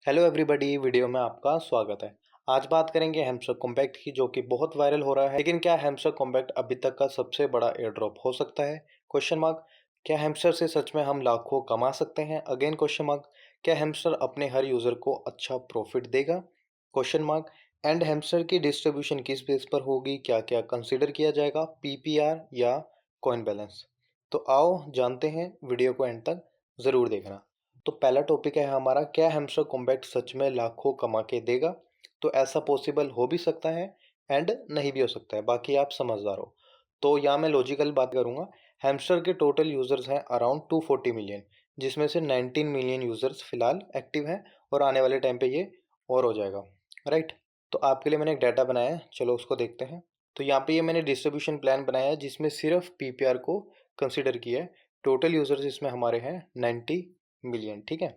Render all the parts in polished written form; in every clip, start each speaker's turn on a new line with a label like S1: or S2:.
S1: Hello everybody, video में आपका स्वागत है। आज बात करेंगे हैमस्टर कॉम्पैक्ट की, जो कि बहुत वायरल हो रहा है। लेकिन क्या हैमस्टर कॉम्पैक्ट अभी तक का सबसे बड़ा एयर ड्रॉप हो सकता है? Question mark. क्या हैमस्टर से सच में हम लाखों कमा सकते हैं? Again question mark. क्या हैमस्टर अपने हर यूजर को अच्छा प्रॉफिट देगा? Question mark. एंड हैमस्टर की डिस्ट्रीब्यूशन किस बेस पर होगी? क्या क्या कंसिडर किया जाएगा, पीपीआर या कॉइन बैलेंस? तो आओ जानते हैं, वीडियो को एंड तक जरूर देखना। तो पहला टॉपिक है हमारा, क्या हैमस्टर कॉम्पैक्ट सच में लाखों कमा के देगा? तो ऐसा पॉसिबल हो भी सकता है एंड नहीं भी हो सकता है, बाकी आप समझदार हो। तो यहाँ मैं लॉजिकल बात करूँगा। हैमस्टर के टोटल यूजर्स हैं अराउंड 240 मिलियन, जिसमें से 19 मिलियन यूजर्स फिलहाल एक्टिव हैं और आने वाले टाइम पे ये और हो जाएगा, राइट। तो आपके लिए मैंने एक डाटा बनाया है, चलो उसको देखते हैं। तो यहाँ पे ये मैंने डिस्ट्रीब्यूशन प्लान बनाया है जिसमें सिर्फ पीपीआर को कंसिडर किया है। टोटल यूजर्स इसमें हमारे हैं 90 मिलियन, ठीक है।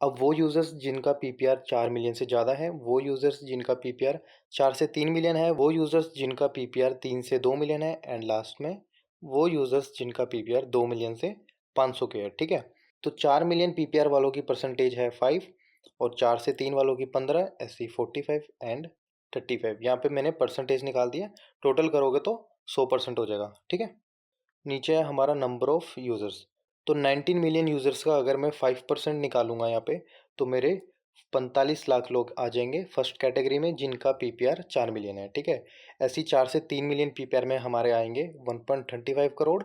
S1: अब वो यूज़र्स जिनका पीपीआर 4 मिलियन से ज़्यादा है, वो यूज़र्स जिनका पीपीआर 4 से 3 मिलियन है, वो यूज़र्स जिनका पीपीआर 3 से 2 मिलियन है, एंड लास्ट में वो यूज़र्स जिनका पीपीआर 2 मिलियन से 500 के है, ठीक है। तो 4 मिलियन पीपीआर वालों की परसेंटेज है 5 और 4 से 3 वालों की 15, ऐसी 45 एंड 35। यहाँ पे मैंने परसेंटेज निकाल दिया। टोटल करोगे तो 100% हो जाएगा, ठीक है। नीचे है हमारा नंबर ऑफ यूज़र्स। तो 19 मिलियन यूज़र्स का अगर मैं 5% निकालूंगा यहाँ पे, तो मेरे 45 लाख लोग आ जाएंगे फर्स्ट कैटेगरी में जिनका पीपीआर 4 मिलियन है, ठीक है। ऐसी 4 से 3 मिलियन पीपीआर में हमारे आएंगे 1.35 करोड़,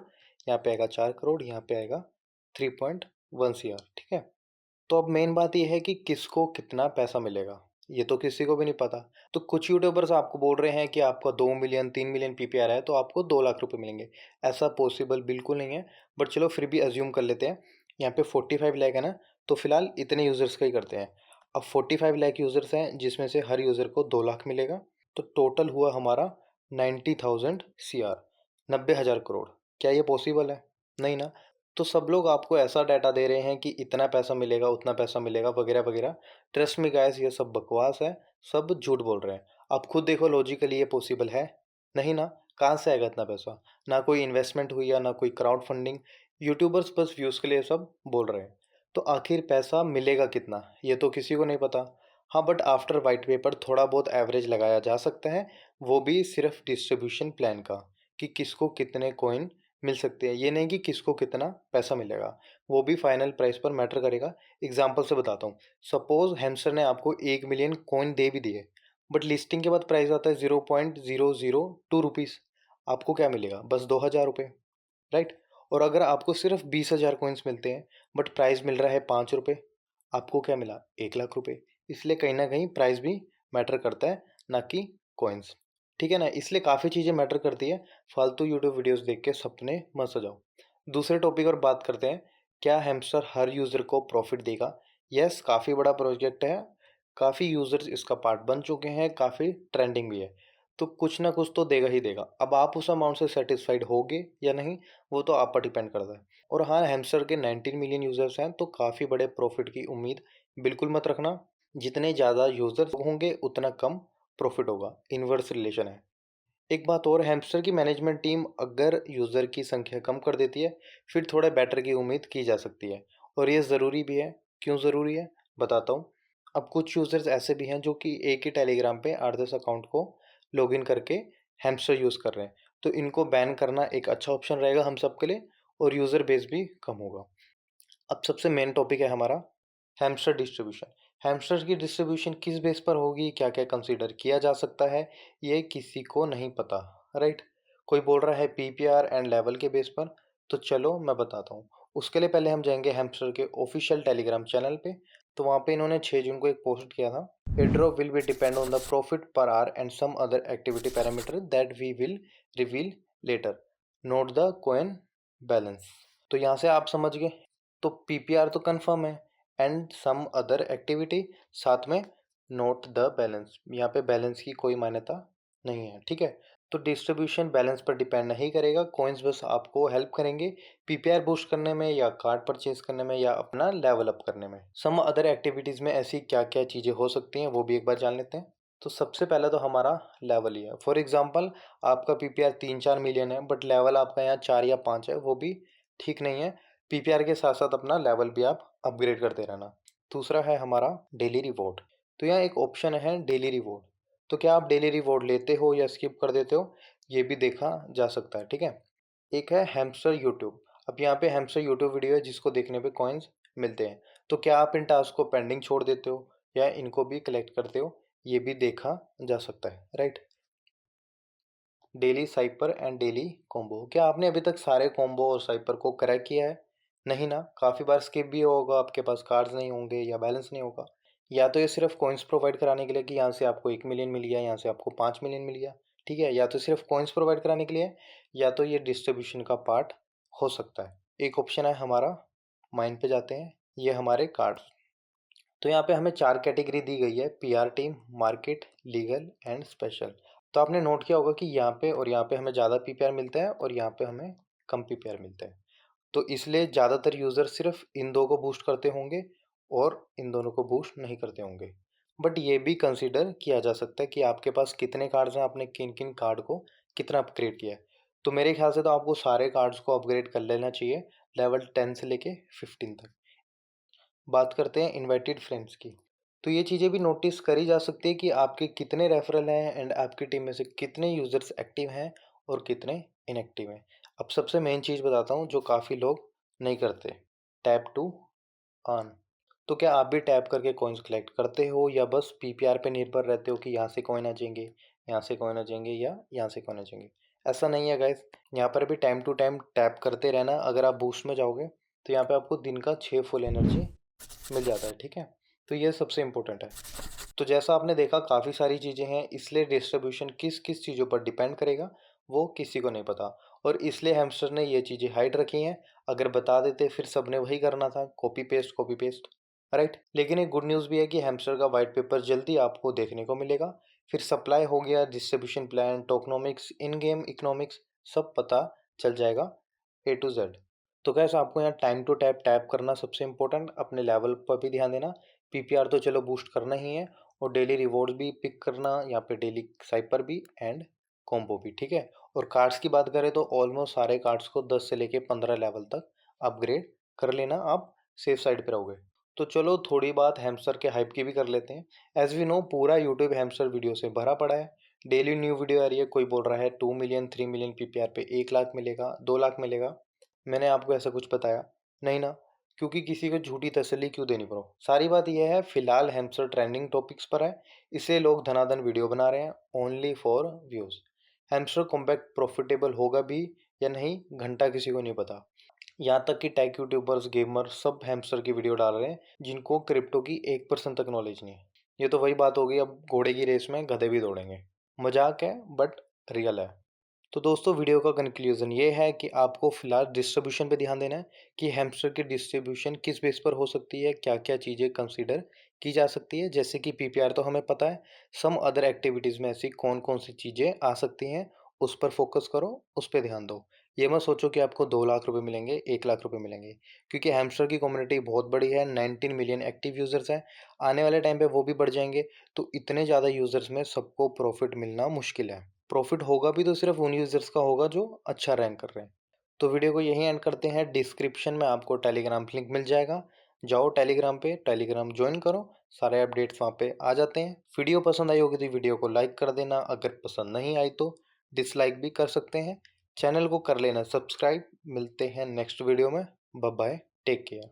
S1: यहाँ पे आएगा 4 करोड़, यहाँ पे आएगा 3.1 सीआर, ठीक है। तो अब मेन बात यह है कि किसको कितना पैसा मिलेगा, ये तो किसी को भी नहीं पता। तो कुछ यूट्यूबर्स आपको बोल रहे हैं कि आपका 2 मिलियन 3 मिलियन पीपीआर है तो आपको 2 लाख रुपए मिलेंगे। ऐसा पॉसिबल बिल्कुल नहीं है, बट चलो फिर भी अज्यूम कर लेते हैं। यहाँ पे 45 लाख है ना, तो फिलहाल इतने यूजर्स का ही करते हैं। अब 45 लाख यूजर्स हैं जिसमें से हर यूजर को 2 लाख मिलेगा, तो टोटल हुआ हमारा 90,000 सीआर, 90,000 करोड़। क्या ये पॉसिबल है? नहीं ना। तो सब लोग आपको ऐसा डाटा दे रहे हैं कि इतना पैसा मिलेगा, उतना पैसा मिलेगा, वगैरह वगैरह। ट्रस्ट मी गाइस, ये सब बकवास है, सब झूठ बोल रहे हैं। आप खुद देखो, लॉजिकली ये पॉसिबल है? नहीं ना। कहाँ से आएगा इतना पैसा? ना कोई इन्वेस्टमेंट हुई है, ना कोई क्राउड फंडिंग। यूट्यूबर्स बस व्यूज़ के लिए सब बोल रहे हैं। तो आखिर पैसा मिलेगा कितना, ये तो किसी को नहीं पता। हाँ, बट आफ्टर वाइट पेपर थोड़ा बहुत एवरेज लगाया जा सकता है, वो भी सिर्फ डिस्ट्रीब्यूशन प्लान का, कि किसको कितने कॉइन मिल सकते हैं। ये नहीं कि किसको कितना पैसा मिलेगा, वो भी फाइनल प्राइस पर मैटर करेगा। एग्जांपल से बताता हूँ। सपोज हैमस्टर ने आपको 1 मिलियन कॉइन दे भी दिए, बट लिस्टिंग के बाद प्राइस आता है 0.002 रुपीज़। आपको क्या मिलेगा? बस 2,000 रुपये, राइट। और अगर आपको सिर्फ 20,000 कॉइन्स मिलते हैं बट प्राइस मिल रहा है 5 रुपये, आपको क्या मिला? 1 लाख रुपये। इसलिए कहीं ना कहीं प्राइस भी मैटर करता है, ना कि कॉइन्स, ठीक है ना। इसलिए काफ़ी चीज़ें मैटर करती है। फालतू यूट्यूब वीडियोस देख के सपने मत सजाओ। दूसरे टॉपिक और बात करते हैं। क्या हैमस्टर हर यूज़र को प्रॉफिट देगा? यस, काफ़ी बड़ा प्रोजेक्ट है, काफ़ी यूज़र्स इसका पार्ट बन चुके हैं, काफ़ी ट्रेंडिंग भी है। तो कुछ ना कुछ तो देगा ही देगा। अब आप उस अमाउंट से सेटिस्फाइड होगे या नहीं, वो तो आप पर डिपेंड करता है। और हाँ, हैमस्टर के 19 मिलियन यूज़र्स हैं, तो काफ़ी बड़े प्रॉफिट की उम्मीद बिल्कुल मत रखना। जितने ज़्यादा यूज़र्स होंगे उतना कम प्रॉफिट होगा, इन्वर्स रिलेशन है। एक बात और, हैमस्टर की मैनेजमेंट टीम अगर यूज़र की संख्या कम कर देती है, फिर थोड़े बेटर की उम्मीद की जा सकती है। और ये ज़रूरी भी है। क्यों ज़रूरी है, बताता हूँ। अब कुछ यूज़र्स ऐसे भी हैं जो कि एक ही टेलीग्राम पे 8-10 अकाउंट को लॉगिन करके हैमस्टर यूज़ कर रहे हैं। तो इनको बैन करना एक अच्छा ऑप्शन रहेगा हम सब के लिए, और यूज़र बेस भी कम होगा। अब सबसे मेन टॉपिक है हमारा हैमस्टर डिस्ट्रीब्यूशन। हैमस्टर की डिस्ट्रीब्यूशन किस बेस पर होगी, क्या क्या कंसीडर किया जा सकता है, ये किसी को नहीं पता, राइट। कोई बोल रहा है पीपीआर एंड लेवल के बेस पर। तो चलो मैं बताता हूँ। उसके लिए पहले हम जाएंगे हैमस्टर के ऑफिशियल टेलीग्राम चैनल पे। तो वहाँ पे इन्होंने 6 जून को एक पोस्ट किया था। Airdrop will be depend on the profit per hour and some other activity parameter that we will reveal later, note the coin balance. तो यहाँ से आप समझ गए। तो पीपीआर तो कंफर्म है, एंड सम अदर एक्टिविटी, साथ में नोट द बैलेंस। यहाँ पे बैलेंस की कोई मान्यता नहीं है, ठीक है। तो डिस्ट्रीब्यूशन बैलेंस पर डिपेंड नहीं करेगा, कॉइन्स बस आपको हेल्प करेंगे पीपीआर बूस्ट करने में, या कार्ड परचेज करने में, या अपना लेवल अप करने में। सम अदर एक्टिविटीज़ में ऐसी क्या क्या चीज़ें हो सकती हैं, वो भी एक बार जान लेते हैं। तो सबसे पहला तो हमारा लेवल ही है। फॉर एग्जाम्पल, आपका पीपीआर 3-4 मिलियन है बट लेवल आपका यहाँ 4 या 5 है, वो भी ठीक नहीं है। पीपीआर के साथ साथ अपना लेवल भी आप अपग्रेड करते रहना। दूसरा है हमारा डेली रिवॉर्ड। तो यहाँ एक ऑप्शन है डेली रिवॉर्ड। तो क्या आप डेली रिवॉर्ड लेते हो या स्किप कर देते हो, ये भी देखा जा सकता है, ठीक है। एक है हैमस्टर यूट्यूब। अब यहाँ पे हैमस्टर यूट्यूब वीडियो है जिसको देखने पे कॉइन्स मिलते हैं। तो क्या आप इन टास्क को पेंडिंग छोड़ देते हो या इनको भी कलेक्ट करते हो, ये भी देखा जा सकता है, right. Daily cipher and daily combo. क्या आपने अभी तक सारे कॉम्बो और साइपर को क्रैक किया है? नहीं ना, काफ़ी बार स्किप भी होगा, आपके पास कार्ड्स नहीं होंगे या बैलेंस नहीं होगा। या तो ये सिर्फ कॉइन्स प्रोवाइड कराने के लिए कि यहाँ से आपको 1 मिलियन मिल गया, यहाँ से आपको 5 मिलियन मिल गया, ठीक है। या तो सिर्फ कॉइन्स प्रोवाइड कराने के लिए, या तो ये डिस्ट्रीब्यूशन का पार्ट हो सकता है। एक ऑप्शन है हमारा, माइन पे जाते हैं, ये हमारे कार्ड्स। तो यहाँ पे हमें 4 कैटेगरी दी गई है, PR team, market, legal and special. तो आपने नोट किया होगा कि यहाँ पे और यहाँ पे हमें ज़्यादा पीपीआर मिलता है और यहाँ पे हमें कम पीपीआर मिलता है। तो इसलिए ज़्यादातर यूज़र सिर्फ इन दो को बूस्ट करते होंगे और इन दोनों को बूस्ट नहीं करते होंगे। बट ये भी कंसीडर किया जा सकता है कि आपके पास कितने कार्ड्स हैं, आपने किन किन कार्ड को कितना अपग्रेड किया है। तो मेरे ख्याल से तो आपको सारे कार्ड्स को अपग्रेड कर लेना चाहिए, लेवल 10 से लेके 15 तक। बात करते हैं इनवाइटेड फ्रेंड्स की। तो ये चीज़ें भी नोटिस करी जा सकती है कि आपके कितने रेफरल हैं एंड आपकी टीम में से कितने यूज़र्स एक्टिव हैं और कितने इनएक्टिव हैं। अब सबसे मेन चीज़ बताता हूँ जो काफ़ी लोग नहीं करते, टैप टू अर्न। तो क्या आप भी टैप करके कॉइन्स कलेक्ट करते हो या बस पीपीआर पे निर्भर रहते हो कि यहाँ से कॉइन आ जाएंगे, यहाँ से कॉइन आ जाएंगे या यहाँ से कॉइन आ जाएंगे? ऐसा नहीं है गाइस, यहाँ पर भी टाइम टू टाइम टैप करते रहना। अगर आप बूस्ट में जाओगे तो यहाँ पे आपको दिन का 6 फुल एनर्जी मिल जाता है, ठीक है। तो ये सबसे इम्पोर्टेंट है। तो जैसा आपने देखा काफ़ी सारी चीज़ें हैं, इसलिए डिस्ट्रीब्यूशन किस किस चीज़ों पर डिपेंड करेगा वो किसी को नहीं पता, और इसलिए हैमस्टर ने ये चीज़ें हाइड रखी हैं। अगर बता देते फिर सबने वही करना था, कॉपी पेस्ट, राइट। लेकिन एक गुड न्यूज़ भी है कि हैमस्टर का वाइट पेपर जल्दी आपको देखने को मिलेगा। फिर सप्लाई हो गया, डिस्ट्रीब्यूशन प्लान, टोकनोमिक्स, इन गेम इकोनॉमिक्स, सब पता चल जाएगा ए टू जेड। तो कैसे आपको यहाँ टाइम टू टैप टैप करना सबसे इम्पोर्टेंट, अपने लेवल पर भी ध्यान देना। पीपीआर तो चलो बूस्ट करना ही है, और डेली रिवॉर्ड भी पिक करना, यहाँ पे डेली साइपर भी एंड कॉम्बो भी, ठीक है। और कार्ड्स की बात करें तो ऑलमोस्ट सारे कार्ड्स को 10 से लेके 15 लेवल तक अपग्रेड कर लेना, आप सेफ साइड पे रहोगे। तो चलो थोड़ी बात हैमस्टर के हाइप की भी कर लेते हैं। एज वी नो पूरा यूट्यूब हैमस्टर वीडियो से भरा पड़ा है। डेली न्यू वीडियो आ रही है, कोई बोल रहा है 2 मिलियन 3 मिलियन पीपीआर पे 1 लाख मिलेगा, 2 लाख मिलेगा। मैंने आपको ऐसा कुछ बताया नहीं ना, क्योंकि किसी को झूठी तसल्ली क्यों देनी पड़ो। सारी बात यह है, फिलहाल हैमस्टर ट्रेंडिंग टॉपिक्स पर है, इससे लोग धनाधन वीडियो बना रहे हैं only for views. Hamster compact profitable होगा भी या नहीं, घंटा किसी को नहीं पता। यहाँ तक कि टेक यूट्यूबर्स, गेमर सब हैमस्टर की वीडियो डाल रहे हैं जिनको क्रिप्टो की 1% तक नॉलेज नहीं है। ये तो वही बात हो गई, अब घोड़े की रेस में गधे भी दौड़ेंगे। मजाक है बट रियल है। तो दोस्तों वीडियो का कंक्लूजन ये है कि आपको फिलहाल डिस्ट्रीब्यूशन पे ध्यान देना है कि हैमस्टर की डिस्ट्रीब्यूशन किस बेस पर हो सकती है, क्या क्या चीज़ें कंसीडर की जा सकती है। जैसे कि पीपीआर तो हमें पता है, सम अदर एक्टिविटीज़ में ऐसी कौन कौन सी चीज़ें आ सकती हैं, उस पर फोकस करो, उस पर ध्यान दो। ये मत सोचो कि आपको 2 लाख रुपए मिलेंगे, 1 लाख रुपए मिलेंगे, क्योंकि हैमस्टर की कम्युनिटी बहुत बड़ी है, 19 मिलियन एक्टिव यूज़र्स हैं। आने वाले टाइम पे वो भी बढ़ जाएंगे, तो इतने ज़्यादा यूज़र्स में सबको प्रॉफिट मिलना मुश्किल है। प्रॉफिट होगा भी तो सिर्फ उन यूज़र्स का होगा जो अच्छा रैंक कर रहे हैं। तो वीडियो को यहीं एंड करते हैं। डिस्क्रिप्शन में आपको टेलीग्राम लिंक मिल जाएगा, जाओ टेलीग्राम पे, टेलीग्राम ज्वाइन करो, सारे अपडेट्स वहाँ पे आ जाते हैं। वीडियो पसंद आई होगी तो वीडियो को लाइक कर देना, अगर पसंद नहीं आई तो डिसलाइक भी कर सकते हैं। चैनल को कर लेना सब्सक्राइब। मिलते हैं नेक्स्ट वीडियो में। Bye bye, take care.